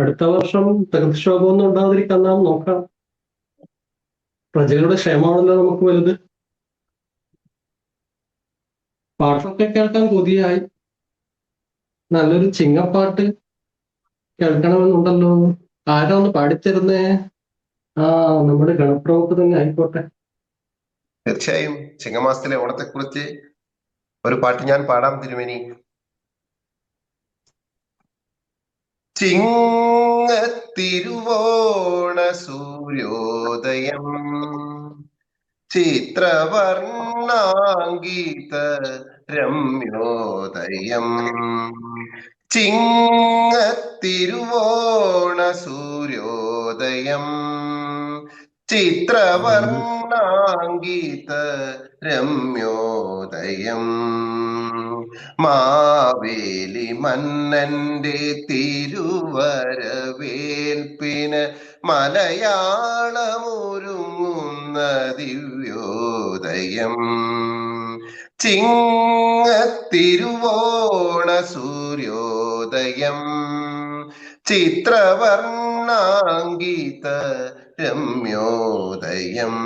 അടുത്ത വർഷം പ്രകൃതിക്ഷോഭമൊന്നും ഉണ്ടാകാതിരിക്കാൻ നാം നോക്കാം. പ്രജകളുടെ ക്ഷേമമാണല്ലോ നമുക്ക് വലുത്. പാട്ടൊക്കെ കേൾക്കാൻ കൊതിയായി. നല്ലൊരു ചിങ്ങപ്പാട്ട് കേൾക്കണമെന്നുണ്ടല്ലോ. ആരാ ഒന്ന് പാടിത്തരുന്നേ? ആ, നമ്മുടെ ഗണപ്രഭുക്ക് തന്നെ ആയിക്കോട്ടെ. തീർച്ചയായും ചിങ്ങമാസത്തിലെ ഓണത്തെക്കുറിച്ച് ഒരു പാട്ട് ഞാൻ പാടാം തിരുമേനി. ചിങ്ങത്തിരുവോണ സൂര്യോദയം ചിത്രവർണ്ണാങ്കീത രമ്യോദയം. ചിങ്ങത്തിരുവോണ സൂര്യോദയം ചിത്രവർണ്ണാങ്കീത രമ്യോദയം. മാവേലി മന്നന്റെ തിരുവരവേൽപ്പിന് മലയാളമൊരുങ്ങുന്ന ദിവ്യോദയം. ചിങ്ങത്തിരുവോണ സൂര്യോദയം ചിത്രവർണ്ണാങ്കീത രമ്യോദയം.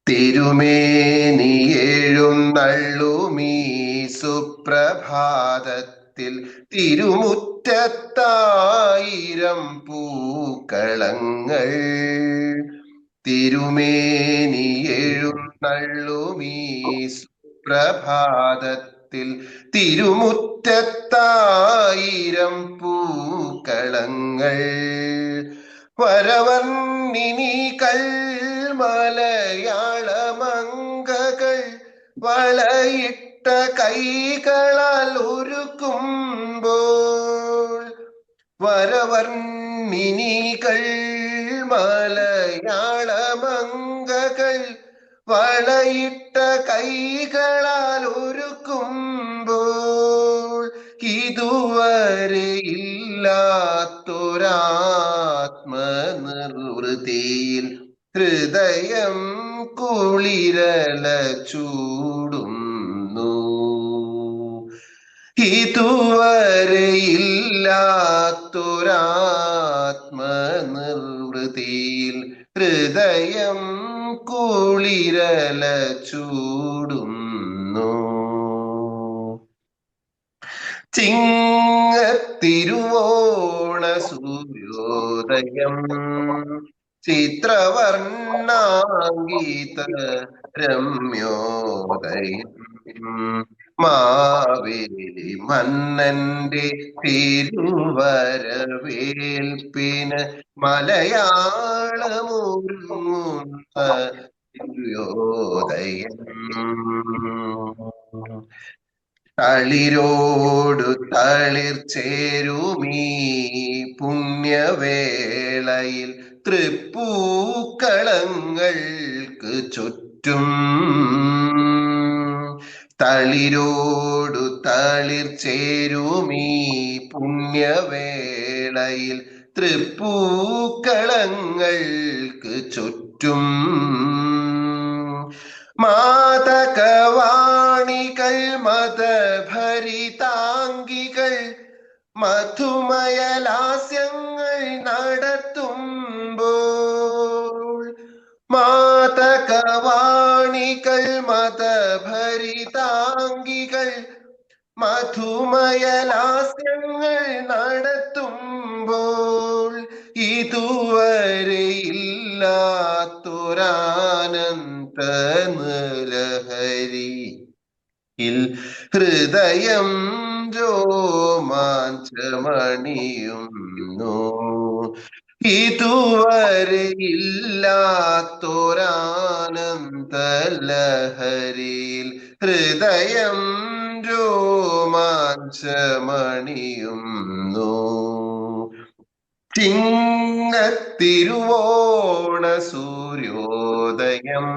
തിരുമേനിയെഴുന്നള്ളുമീ സുപ്രഭാതത്തിൽ തിരുമുറ്റത്തായിരം പൂക്കളങ്ങൾ. തിരുമേനിയെഴുന്നള്ളുമീ സുപ്രഭാതത്തിൽ തിരുമുറ്റത്തായിരം പൂക്കളങ്ങൾ. വരവർണ്ണിനികൾ മലയാളമംഗകൾ വളയിട്ട കൈകളാൽ ഒരുക്കുമ്പോൾ. വരവർണ്ണിനികൾ മലയാളമംഗകൾ വളയിട്ട കൈകളാൽ ഒരുക്കുമ്പോൾ ഇതുവരെ ഇല്ലാത്തൊരാത്മനിർവൃതിയിൽ ഹൃദയം കുളിരല ചൂടുന്നു. ഇതുവരെ ഇല്ലാത്തൊരാത്മനിർവൃതിയിൽ ഹൃദയം കുളിരല ചൂടുന്നു. ചിങ്ങത്തിരുവോണ സൂര്യോദയം ചിത്രവർണ്ണാങ്കീത രമ്യോദയം. മാവേലി മന്നന്റെ തിരുവരവേൽപ്പിന് മലയാളമൊരുങ്ങുന്ന ദിവ്യോദയം. തളിരോടു തളിർ ചേരുമീ പുണ്യവേളയിൽ തൃപ്പൂക്കളങ്ങൾക്ക് ചുറ്റും. തളിരോടു തളിർ ചേരുമീ പുണ്യവേളയിൽ തൃപ്പൂക്കളങ്ങൾക്ക് ചുറ്റും. മാതകവാണികൾ മതഭരിതാംഗികൾ മധുമയലാസ്യങ്ങൾ നടത്തുമ്പോൾ. മാതകവാണികൾ മതഭരിതാംഗികൾ മധുമയലാസ്യങ്ങൾ നടത്തുമ്പോൾ ഇതുവരെ ഇല്ലാത്തൊരാനന്ദ ലഹരിയിൽ ഹൃദയം രോമാഞ്ചമണിയുന്നു. ഇതുവരെ ഇല്ലാത്തൊരാനന്ദ ലഹരിയിൽ ഹൃദയം രോമാഞ്ചമണിയുന്നു. ചിങ്ങത്തിരുവോണ സൂര്യോദയം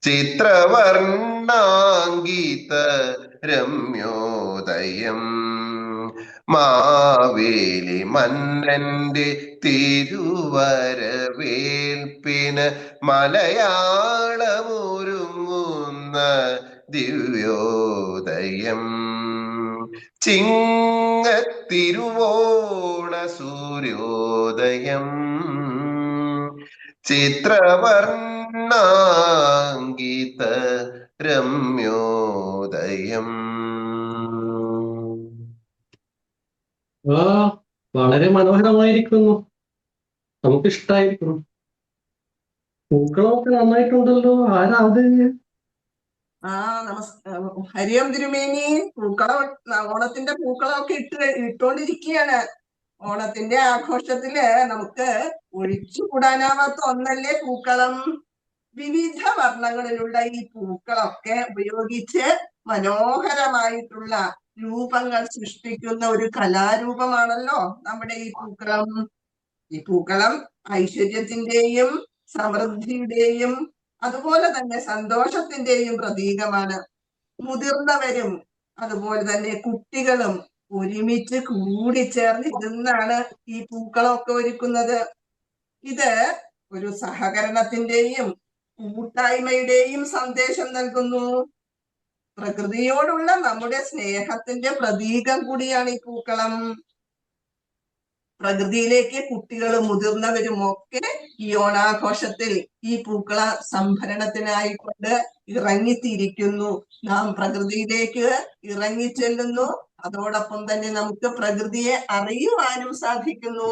ചിത്രവർണ്ണാങ്കീത രമ്യോദയം. മാവേലി മന്നന്റെ തിരുവരവേൽപ്പിന് മലയാളമൊരുങ്ങുന്ന ദിവ്യോദയം. ചിങ്ങത്തിരുവോണ സൂര്യോദയം ചിത്രവർണ്ണാങ്കിത രമ്യോദയം. ആ വളരെ മനോഹരമായിരിക്കുന്നു. നമുക്കിഷ്ടായിരിക്കുന്നു. പൂക്കളമൊക്കെ നന്നായിട്ടുണ്ടല്ലോ. ആരാ അത്? ഹരിയം തിരുമേനി. ഓണത്തിന്റെ പൂക്കളമൊക്കെ ഇട്ടോണ്ടിരിക്കുകയാണ്. ഓണത്തിന്റെ ആഘോഷത്തില് നമുക്ക് ഒഴിച്ചുകൂടാനാവാത്ത ഒന്നല്ലേ പൂക്കളം. വിവിധ വർണ്ണങ്ങളിലുള്ള ഈ പൂക്കളൊക്കെ ഉപയോഗിച്ച് മനോഹരമായിട്ടുള്ള രൂപങ്ങൾ സൃഷ്ടിക്കുന്ന ഒരു കലാരൂപമാണല്ലോ നമ്മുടെ ഈ പൂക്കളം. ഈ പൂക്കളം ഐശ്വര്യത്തിന്റെയും സമൃദ്ധിയുടെയും അതുപോലെ തന്നെ സന്തോഷത്തിന്റെയും പ്രതീകമാണ്. മുതിർന്നവരും അതുപോലെ തന്നെ കുട്ടികളും ഒരുമിച്ച് കൂടിച്ചേർന്നിരുന്നാണ് ഈ പൂക്കളമൊക്കെ ഒരുക്കുന്നത്. ഇത് ഒരു സഹകരണത്തിന്റെയും കൂട്ടായ്മയുടെയും സന്ദേശം നൽകുന്നു. പ്രകൃതിയോടുള്ള നമ്മുടെ സ്നേഹത്തിന്റെ പ്രതീകം കൂടിയാണ് ഈ പൂക്കളം. പ്രകൃതിയിലേക്ക് കുട്ടികളും മുതിർന്നവരും ഒക്കെ ഈ ഓണാഘോഷത്തിൽ ഈ പൂക്കള സംഭരണത്തിനായിക്കൊണ്ട് ഇറങ്ങിത്തിരിക്കുന്നു. നാം പ്രകൃതിയിലേക്ക് ഇറങ്ങിച്ചെല്ലുന്നു. അതോടൊപ്പം തന്നെ നമുക്ക് പ്രകൃതിയെ അറിയുവാനും സാധിക്കുന്നു.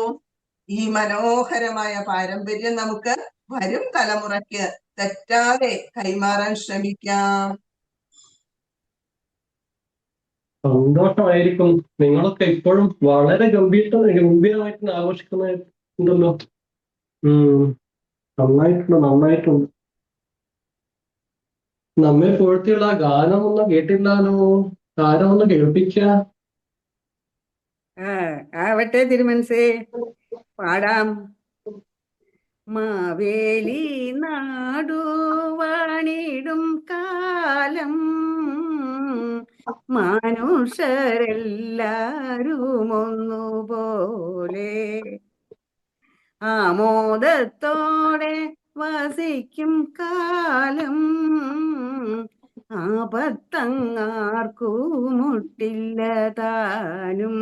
ഈ മനോഹരമായ പാരമ്പര്യം നമുക്ക് വരും തലമുറയ്ക്ക് തെറ്റാതെ കൈമാറാൻ ശ്രമിക്കാം. സന്തോഷമായിരിക്കും. നിങ്ങളൊക്കെ ഇപ്പോഴും വളരെ ഗംഭീരമായിട്ട് ആഘോഷിക്കുന്നുണ്ടല്ലോ. നന്നായിട്ടുണ്ട്. നമ്മെ പുകഴ്ത്തിയുള്ള ആ ഗാനം ഒന്നും കേട്ടില്ലാലോ. ഗാനം ഒന്ന് കേൾപ്പിക്ക. ആവട്ടെ തിരുമനസേ, പാടാം. മാവേലി നാടുവാണിടും കാലം മനുഷ്യരെല്ലാരും ഒന്നുപോലെ ആമോദത്തോടെ വസിക്കും കാലം ആപത്തങ്ങാർക്കു മുട്ടില്ല താനും.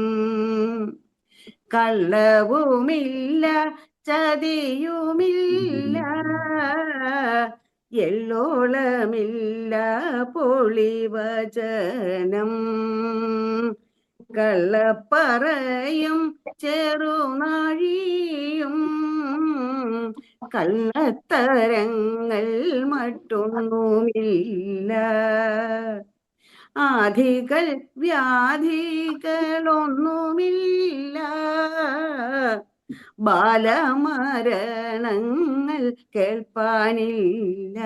കള്ളവുമില്ല ചതിയുമില്ല എള്ളോളമില്ല പൊളിവചനം. കള്ളപ്പറയും ചെറുനാഴിയും കള്ളത്തരങ്ങൾ മറ്റൊന്നുമില്ല. ആധികൾ വ്യാധികളൊന്നുമില്ല. ബാലമരണങ്ങൾ കേൾപ്പാനില്ല.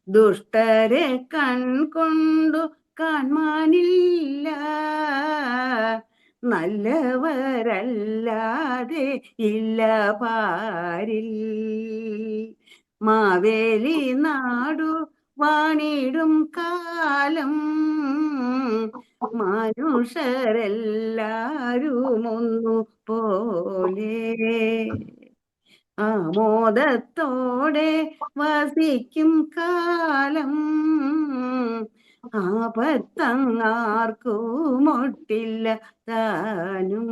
ദുഷ്ടരെ കൺകൊണ്ടു കാണാനില്ല. നല്ലവരല്ലാതെ ഇല്ല പാരിൽ. മാവേലി നാടു വാണിടും കാലം മനുഷ്യരെല്ലാരും ഒന്നു പോലെ ആമോദത്തോടെ വസിക്കും കാലം ആപത്തങ്ങാർക്കും ഒട്ടില്ല താനും.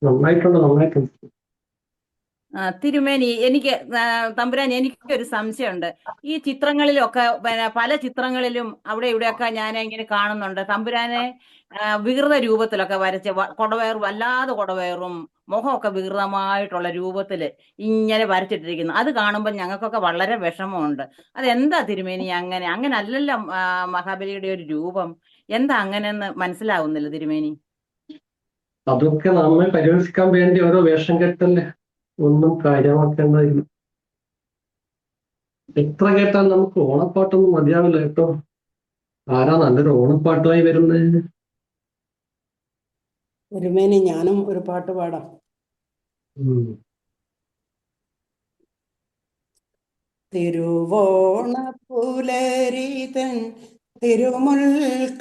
നന്നായിട്ടുണ്ട്. തിരുമേനി, എനിക്ക് തമ്പുരാൻ, എനിക്കൊരു സംശയമുണ്ട്. ഈ ചിത്രങ്ങളിലൊക്കെ പല ചിത്രങ്ങളിലും അവിടെ ഇവിടെയൊക്കെ ഞാൻ ഇങ്ങനെ കാണുന്നുണ്ട് തമ്പുരാനെ വികൃത രൂപത്തിലൊക്കെ വരച്ച് വല്ലാതെ കൊടവയറും മുഖമൊക്കെ വികൃതമായിട്ടുള്ള രൂപത്തിൽ ഇങ്ങനെ വരച്ചിട്ടിരിക്കുന്നു. അത് കാണുമ്പോൾ ഞങ്ങൾക്കൊക്കെ വളരെ വിഷമമുണ്ട്. അതെന്താ തിരുമേനി അങ്ങനെ അല്ലല്ലോ മഹാബലിയുടെ ഒരു രൂപം? എന്താ അങ്ങനെയെന്ന് മനസ്സിലാവുന്നില്ല തിരുമേനി. അതൊക്കെ നമ്മെ പരിഹസിക്കാൻ വേണ്ടി ഓരോ വേഷം കെട്ടല്ലേ. ഒന്നും കാര്യമാക്കേണ്ടതില്ല. എത്ര കേട്ടാൽ നമുക്ക് ഓണപ്പാട്ടൊന്നും മതിയാവില്ല കേട്ടോ. ആരാ നല്ലൊരു ഓണപ്പാട്ടുമായി വരുന്നത്? തിരുമേനി, ഞാനും ഒരു പാട്ട് പാടാം. തിരുവോണപ്പുലരിതൻ തിരുമുൽ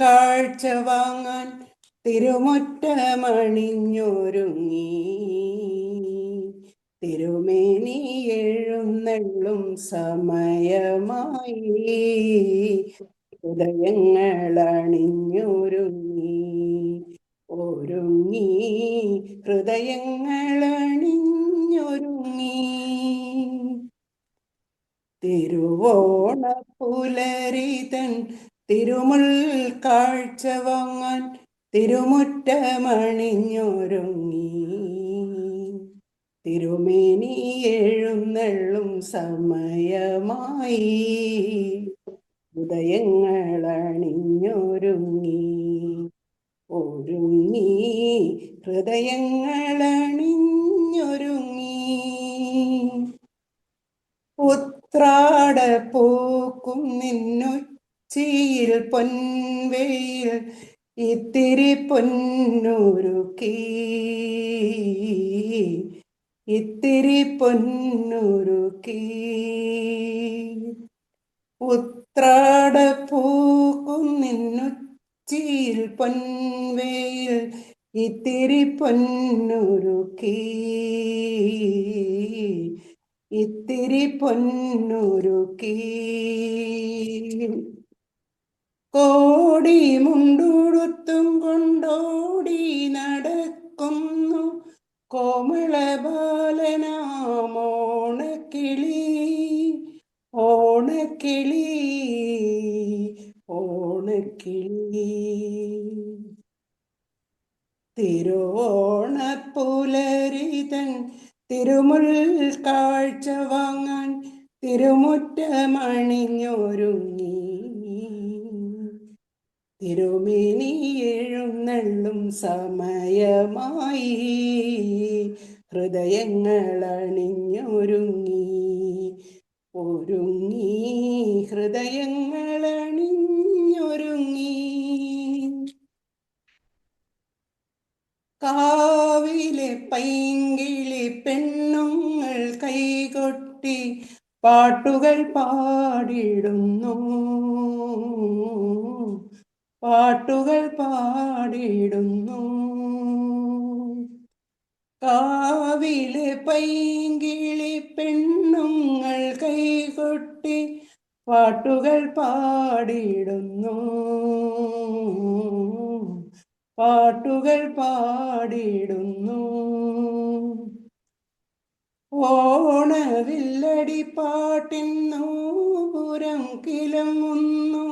കാഴ്ച വാങ്ങാൻ തിരുമുറ്റമണിഞ്ഞൊരുങ്ങി തിരുമേനി എഴുന്നള്ളും സമയമായി. ഹൃദയങ്ങൾ അണിഞ്ഞൊരുങ്ങി, ഒരുങ്ങി, ഹൃദയങ്ങൾ അണിഞ്ഞൊരുങ്ങി. തിരുവോണപ്പുലരിതൻ തിരുമുൽ കാഴ്ച വാങ്ങാൻ തിരുമുറ്റമണിഞ്ഞൊരുങ്ങി. തിരുമേനി എഴുന്നള്ളും സമയമായി. ഹൃദയങ്ങൾ അണിഞ്ഞൊരുങ്ങി, ഒരുങ്ങി, ഹൃദയങ്ങൾ അണിഞ്ഞൊരുങ്ങി. ഉത്രാട പൂക്കും നിന്നുച്ചിയിൽ പൊൻവെയിൽ ഇത്തിരി പൊന്നുരുക്കി, ഇത്തിരി പൊന്നുരുക്കി. ഉത്രാട പൂക്കും നിന്നുച്ചിയിൽ പൊൻവെയിൽ ഇത്തിരി പൊന്നുരുക്കി, ഇത്തിരി പൊന്നുരുക്കി. കോടി മുണ്ടുടുത്തും കൊണ്ടോടി നടക്കുന്നു കോമള ബാലനാമോണക്കിളി, ഓണക്കിളി, ഓണക്കിളി. തിരുവോണപ്പുലരിതൻ തിരുമുൽ കാഴ്ച വാങ്ങാൻ തിരുമുറ്റമണിഞ്ഞൊരുങ്ങി. തിരുമേനി എഴുന്നള്ളും സമയമായി. ഹൃദയങ്ങൾ അണിഞ്ഞൊരുങ്ങി, ഒരുങ്ങി, ഹൃദയങ്ങൾ അണിഞ്ഞൊരുങ്ങി. കാവിലെ പൈങ്കിളി പെണ്ണുങ്ങൾ കൈകൊട്ടി പാട്ടുകൾ പാടിടുന്നു, പാട്ടുകൾ പാടിടുന്നു. കാവിലെ പൈങ്കിളി പെണ്ണുങ്ങൾ കൈകൊട്ടി പാട്ടുകൾ പാടിടുന്നു, പാട്ടുകൾ പാടിടുന്നു. ഓണവില്ലടി പാട്ടിന്നൂപുരം കിലങ്ങുന്നു,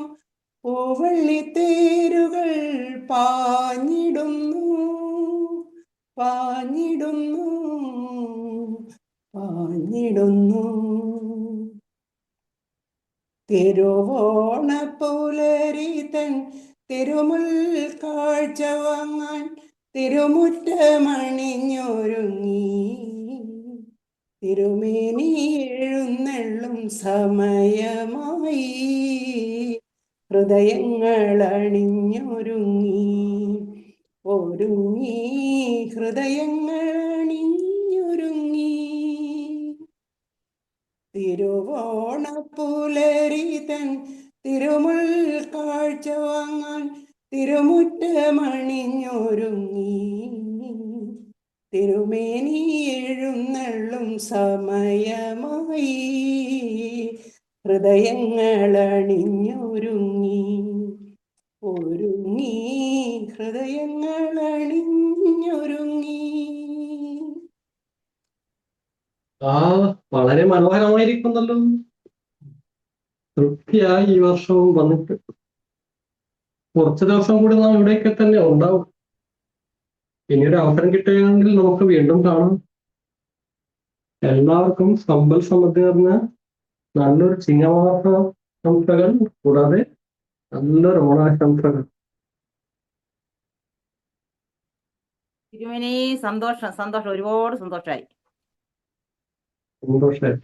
പൂവള്ളിത്തേരുകൾ പാഞ്ഞിടുന്നു, പാഞ്ഞിടുന്നു, പാഞ്ഞിടുന്നു. തിരുവോണപ്പുലരിതൻ തിരുമുൽ കാഴ്ച വാങ്ങാൻ തിരുമുറ്റമണിഞ്ഞൊരുങ്ങി. തിരുമേനി എഴുന്നള്ളും സമയമായി. ഹൃദയങ്ങൾ അണിഞ്ഞൊരുങ്ങി, ഒരുങ്ങി, ഹൃദയങ്ങൾ അണിഞ്ഞൊരുങ്ങി. തിരുവോണപ്പുലരിതൻ തിരുമുൽ കാഴ്ച വാങ്ങാൻ തിരുമുറ്റമണിഞ്ഞൊരുങ്ങി. തിരുമേനി എഴുന്നള്ളും സമയമായി. ഹൃദയങ്ങൾ അണിഞ്ഞൊരുങ്ങി, ഒരുങ്ങി, ഹൃദയങ്ങൾ അണിഞ്ഞൊരുങ്ങി. വളരെ മനോഹരമായിരിക്കുന്നല്ലോ. തൃപ്തിയായി ഈ വർഷവും വന്നിട്ട്. കുറച്ച് ദിവസം കൂടി നാം ഇവിടെയൊക്കെ തന്നെ ഉണ്ടാവും. പിന്നീട് അവസരം കിട്ടുകയാണെങ്കിൽ നമുക്ക് വീണ്ടും കാണാം. എല്ലാവർക്കും സമ്പൽ സമൃദ്ധി നിറഞ്ഞ നല്ലൊരു ചിങ്ങമാസ ആശംസകൾ, കൂടാതെ നല്ലൊരു ഓണാശംസകൾ. തിരുമേനി സന്തോഷം, സന്തോഷം, ഒരുപാട് സന്തോഷമായി. സന്തോഷമായി.